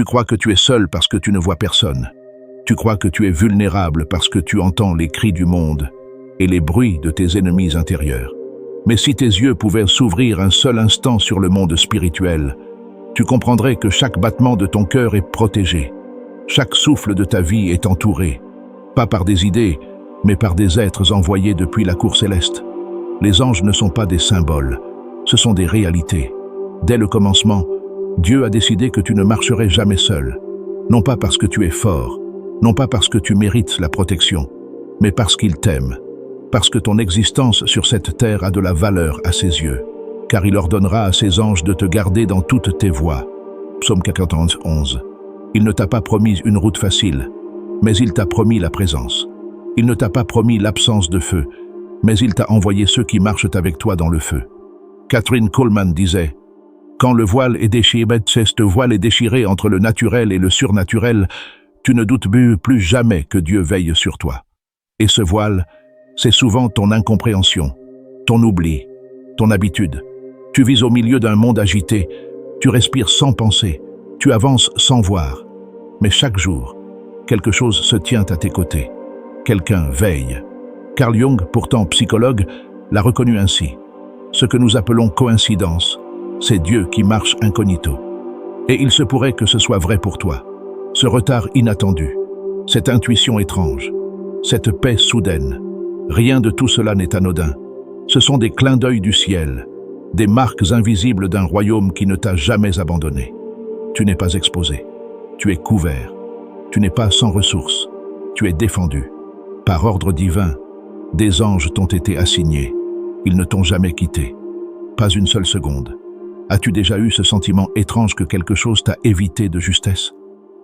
Tu crois que tu es seul parce que tu ne vois personne. Tu crois que tu es vulnérable parce que tu entends les cris du monde et les bruits de tes ennemis intérieurs. Mais si tes yeux pouvaient s'ouvrir un seul instant sur le monde spirituel, tu comprendrais que chaque battement de ton cœur est protégé. Chaque souffle de ta vie est entouré, pas par des idées, mais par des êtres envoyés depuis la cour céleste. Les anges ne sont pas des symboles, ce sont des réalités. Dès le commencement, Dieu a décidé que tu ne marcherais jamais seul. Non pas parce que tu es fort, non pas parce que tu mérites la protection, mais parce qu'il t'aime. Parce que ton existence sur cette terre a de la valeur à ses yeux, car il ordonnera à ses anges de te garder dans toutes tes voies. Psaume 91. Il ne t'a pas promis une route facile, mais il t'a promis la présence. Il ne t'a pas promis l'absence de feu, mais il t'a envoyé ceux qui marchent avec toi dans le feu. Catherine Coleman disait « Quand le voile est déchiré, ce voile est déchiré entre le naturel et le surnaturel, tu ne doutes plus jamais que Dieu veille sur toi. Et ce voile, c'est souvent ton incompréhension, ton oubli, ton habitude. Tu vis au milieu d'un monde agité, tu respires sans penser, tu avances sans voir. Mais chaque jour, quelque chose se tient à tes côtés. Quelqu'un veille. Carl Jung, pourtant psychologue, l'a reconnu ainsi. Ce que nous appelons coïncidence, c'est Dieu qui marche incognito. Et il se pourrait que ce soit vrai pour toi. Ce retard inattendu, cette intuition étrange, cette paix soudaine, rien de tout cela n'est anodin. Ce sont des clins d'œil du ciel, des marques invisibles d'un royaume qui ne t'a jamais abandonné. Tu n'es pas exposé, tu es couvert, tu n'es pas sans ressources, tu es défendu. Par ordre divin, des anges t'ont été assignés, ils ne t'ont jamais quitté. Pas une seule seconde. As-tu déjà eu ce sentiment étrange que quelque chose t'a évité de justesse?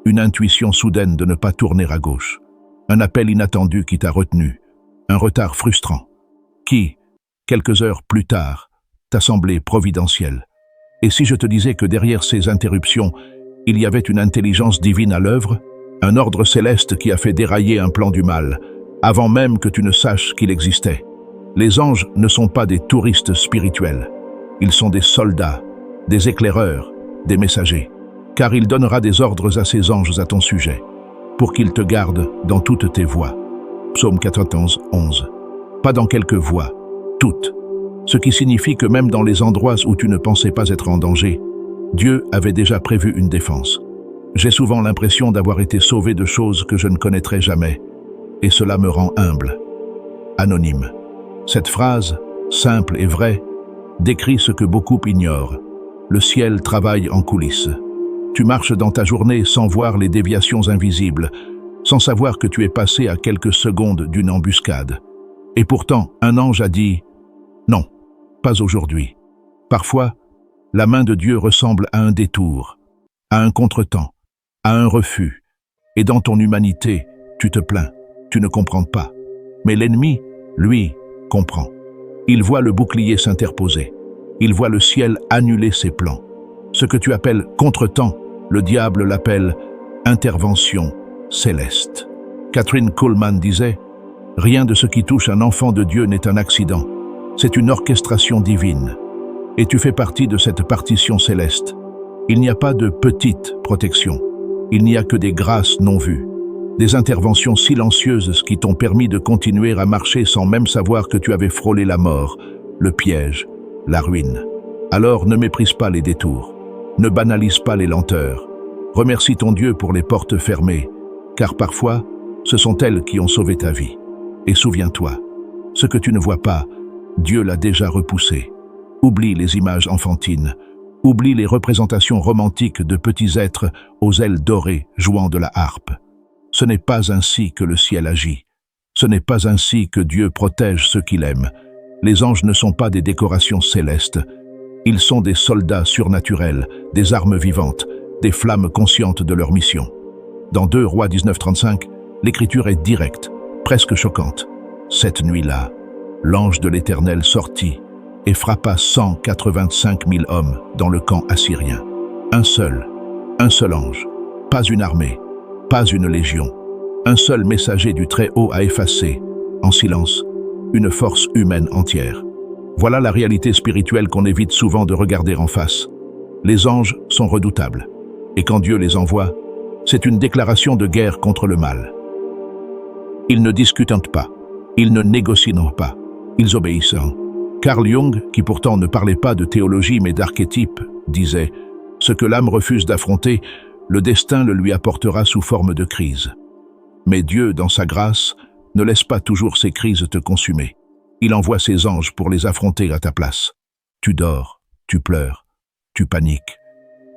Une intuition soudaine de ne pas tourner à gauche, un appel inattendu qui t'a retenu, un retard frustrant, qui, quelques heures plus tard, t'a semblé providentiel. Et si je te disais que derrière ces interruptions, il y avait une intelligence divine à l'œuvre, un ordre céleste qui a fait dérailler un plan du mal, avant même que tu ne saches qu'il existait. Les anges ne sont pas des touristes spirituels, ils sont des soldats, des éclaireurs, des messagers, car il donnera des ordres à ses anges à ton sujet, pour qu'ils te gardent dans toutes tes voies. Psaume 91, 11. Pas dans quelques voies, toutes. Ce qui signifie que même dans les endroits où tu ne pensais pas être en danger, Dieu avait déjà prévu une défense. J'ai souvent l'impression d'avoir été sauvé de choses que je ne connaîtrai jamais, et cela me rend humble. Anonyme. Cette phrase, simple et vraie, décrit ce que beaucoup ignorent. Le ciel travaille en coulisses. Tu marches dans ta journée sans voir les déviations invisibles, sans savoir que tu es passé à quelques secondes d'une embuscade. Et pourtant, un ange a dit « Non, pas aujourd'hui ». Parfois, la main de Dieu ressemble à un détour, à un contretemps, à un refus. Et dans ton humanité, tu te plains, tu ne comprends pas. Mais l'ennemi, lui, comprend. Il voit le bouclier s'interposer. Il voit le ciel annuler ses plans. Ce que tu appelles contretemps, le diable l'appelle intervention céleste. Catherine Coleman disait « Rien de ce qui touche un enfant de Dieu n'est un accident. C'est une orchestration divine. Et tu fais partie de cette partition céleste. Il n'y a pas de petite protection. Il n'y a que des grâces non vues. Des interventions silencieuses qui t'ont permis de continuer à marcher sans même savoir que tu avais frôlé la mort, le piège, la ruine. Alors ne méprise pas les détours. Ne banalise pas les lenteurs. Remercie ton Dieu pour les portes fermées, car parfois, ce sont elles qui ont sauvé ta vie. Et souviens-toi, ce que tu ne vois pas, Dieu l'a déjà repoussé. Oublie les images enfantines. Oublie les représentations romantiques de petits êtres aux ailes dorées jouant de la harpe. Ce n'est pas ainsi que le ciel agit. Ce n'est pas ainsi que Dieu protège ceux qu'il aime. Les anges ne sont pas des décorations célestes. Ils sont des soldats surnaturels, des armes vivantes, des flammes conscientes de leur mission. Dans 2 Rois 19:35, l'écriture est directe, presque choquante. Cette nuit-là, l'ange de l'Éternel sortit et frappa 185 000 hommes dans le camp assyrien. Un seul ange, pas une armée, pas une légion. Un seul messager du Très-Haut a effacé, en silence, une force humaine entière. Voilà la réalité spirituelle qu'on évite souvent de regarder en face. Les anges sont redoutables. Et quand Dieu les envoie, c'est une déclaration de guerre contre le mal. Ils ne discutent pas, ils ne négocient pas, ils obéissent. Carl Jung, qui pourtant ne parlait pas de théologie mais d'archétypes, disait « Ce que l'âme refuse d'affronter, le destin le lui apportera sous forme de crise. » Mais Dieu, dans sa grâce, ne laisse pas toujours ces crises te consumer. Il envoie ses anges pour les affronter à ta place. Tu dors, tu pleures, tu paniques.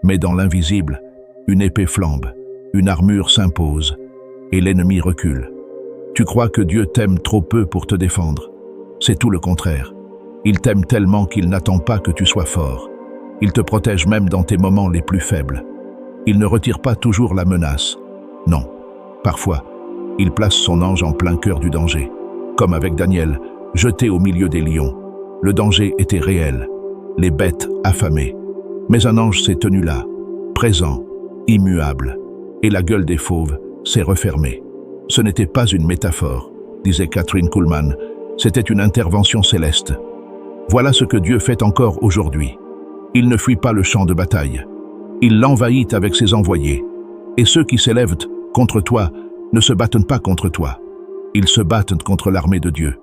Mais dans l'invisible, une épée flambe, une armure s'impose, et l'ennemi recule. Tu crois que Dieu t'aime trop peu pour te défendre. C'est tout le contraire. Il t'aime tellement qu'il n'attend pas que tu sois fort. Il te protège même dans tes moments les plus faibles. Il ne retire pas toujours la menace. Non, parfois, il place son ange en plein cœur du danger. Comme avec Daniel, jeté au milieu des lions. Le danger était réel, les bêtes affamées. Mais un ange s'est tenu là, présent, immuable, et la gueule des fauves s'est refermée. Ce n'était pas une métaphore, disait Kathryn Kuhlman, c'était une intervention céleste. Voilà ce que Dieu fait encore aujourd'hui. Il ne fuit pas le champ de bataille. Il l'envahit avec ses envoyés. Et ceux qui s'élèvent contre toi ne se battent pas contre toi. Ils se battent contre l'armée de Dieu.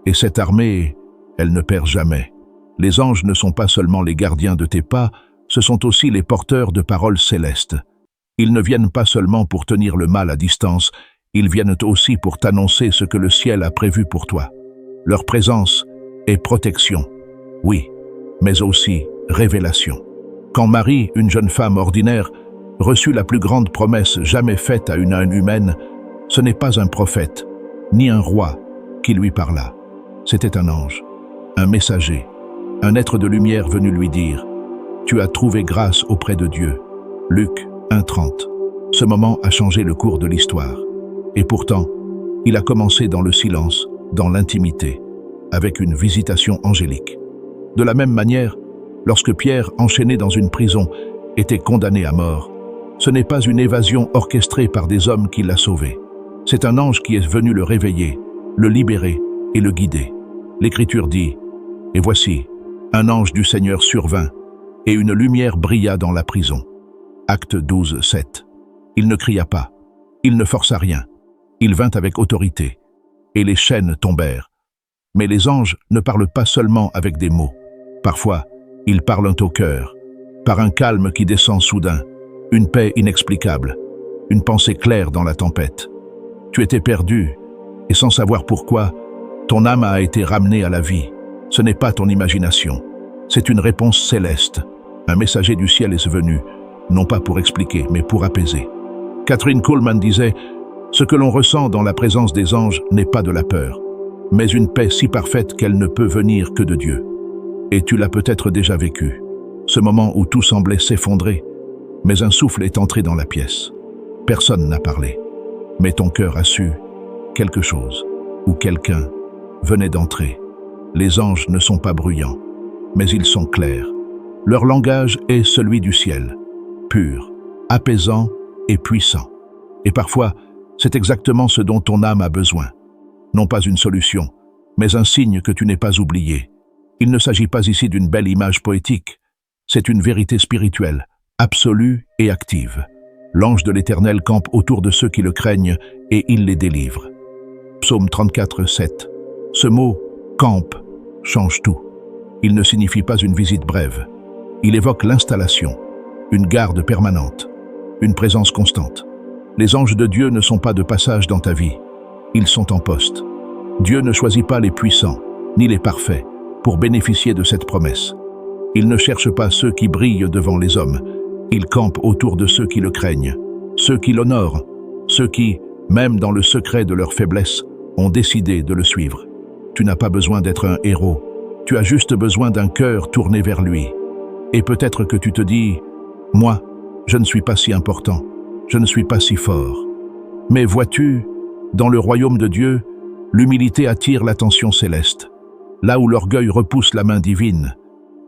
Et cette armée, elle ne perd jamais. Les anges ne sont pas seulement les gardiens de tes pas, ce sont aussi les porteurs de paroles célestes. Ils ne viennent pas seulement pour tenir le mal à distance, ils viennent aussi pour t'annoncer ce que le ciel a prévu pour toi. Leur présence est protection, oui, mais aussi révélation. Quand Marie, une jeune femme ordinaire, reçut la plus grande promesse jamais faite à une âme humaine, ce n'est pas un prophète, ni un roi qui lui parla. C'était un ange, un messager, un être de lumière venu lui dire « Tu as trouvé grâce auprès de Dieu ». Luc 1,30. Ce moment a changé le cours de l'histoire. Et pourtant, il a commencé dans le silence, dans l'intimité, avec une visitation angélique. De la même manière, lorsque Pierre, enchaîné dans une prison, était condamné à mort, ce n'est pas une évasion orchestrée par des hommes qui l'a sauvé. C'est un ange qui est venu le réveiller, le libérer et le guider. L'Écriture dit « Et voici, un ange du Seigneur survint, et une lumière brilla dans la prison. » Acte 12, 7. Il ne cria pas, il ne força rien, il vint avec autorité, et les chaînes tombèrent. Mais les anges ne parlent pas seulement avec des mots. Parfois, ils parlent au cœur, par un calme qui descend soudain, une paix inexplicable, une pensée claire dans la tempête. Tu étais perdu, et sans savoir pourquoi, ton âme a été ramenée à la vie. Ce n'est pas ton imagination, c'est une réponse céleste. Un messager du ciel est venu, non pas pour expliquer, mais pour apaiser. Kathryn Kuhlman disait « Ce que l'on ressent dans la présence des anges n'est pas de la peur, mais une paix si parfaite qu'elle ne peut venir que de Dieu. » Et tu l'as peut-être déjà vécu, ce moment où tout semblait s'effondrer, mais un souffle est entré dans la pièce. Personne n'a parlé, mais ton cœur a su quelque chose, ou quelqu'un venait d'entrer. Les anges ne sont pas bruyants, mais ils sont clairs. Leur langage est celui du ciel, pur, apaisant et puissant. Et parfois, c'est exactement ce dont ton âme a besoin. Non pas une solution, mais un signe que tu n'es pas oublié. Il ne s'agit pas ici d'une belle image poétique, c'est une vérité spirituelle, absolue et active. L'ange de l'Éternel campe autour de ceux qui le craignent et il les délivre. Psaume 34, 7. Ce mot « campe » change tout. Il ne signifie pas une visite brève. Il évoque l'installation, une garde permanente, une présence constante. Les anges de Dieu ne sont pas de passage dans ta vie. Ils sont en poste. Dieu ne choisit pas les puissants, ni les parfaits, pour bénéficier de cette promesse. Il ne cherche pas ceux qui brillent devant les hommes. Il campe autour de ceux qui le craignent, ceux qui l'honorent, ceux qui, même dans le secret de leur faiblesse, ont décidé de le suivre. Tu n'as pas besoin d'être un héros. Tu as juste besoin d'un cœur tourné vers lui. Et peut-être que tu te dis « Moi, je ne suis pas si important, je ne suis pas si fort. » Mais vois-tu, dans le royaume de Dieu, l'humilité attire l'attention céleste. Là où l'orgueil repousse la main divine,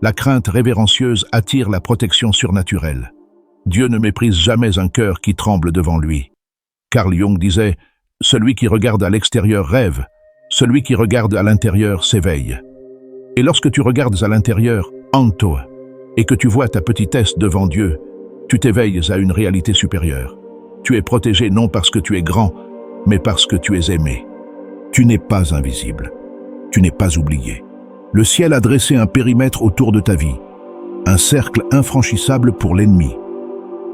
la crainte révérencieuse attire la protection surnaturelle. Dieu ne méprise jamais un cœur qui tremble devant lui. Carl Jung disait « Celui qui regarde à l'extérieur rêve, celui qui regarde à l'intérieur s'éveille. » Et lorsque tu regardes à l'intérieur, en toi, et que tu vois ta petitesse devant Dieu, Tu t'éveilles à une réalité supérieure. Tu es protégé non parce que tu es grand, mais parce que tu es aimé. Tu n'es pas invisible. Tu n'es pas oublié. Le ciel a dressé un périmètre autour de ta vie, un cercle infranchissable pour l'ennemi.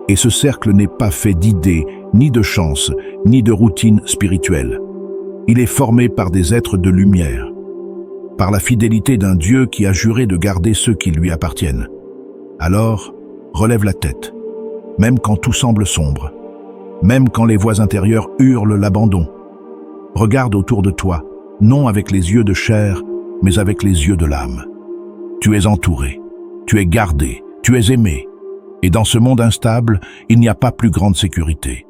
Et ce cercle n'est pas fait d'idées, ni de chance, ni de routine spirituelle. Il est formé par des êtres de lumière, par la fidélité d'un Dieu qui a juré de garder ceux qui lui appartiennent. Alors, relève la tête, même quand tout semble sombre, même quand les voix intérieures hurlent l'abandon. Regarde autour de toi, non avec les yeux de chair, mais avec les yeux de l'âme. Tu es entouré, tu es gardé, tu es aimé. Et dans ce monde instable, il n'y a pas plus grande sécurité.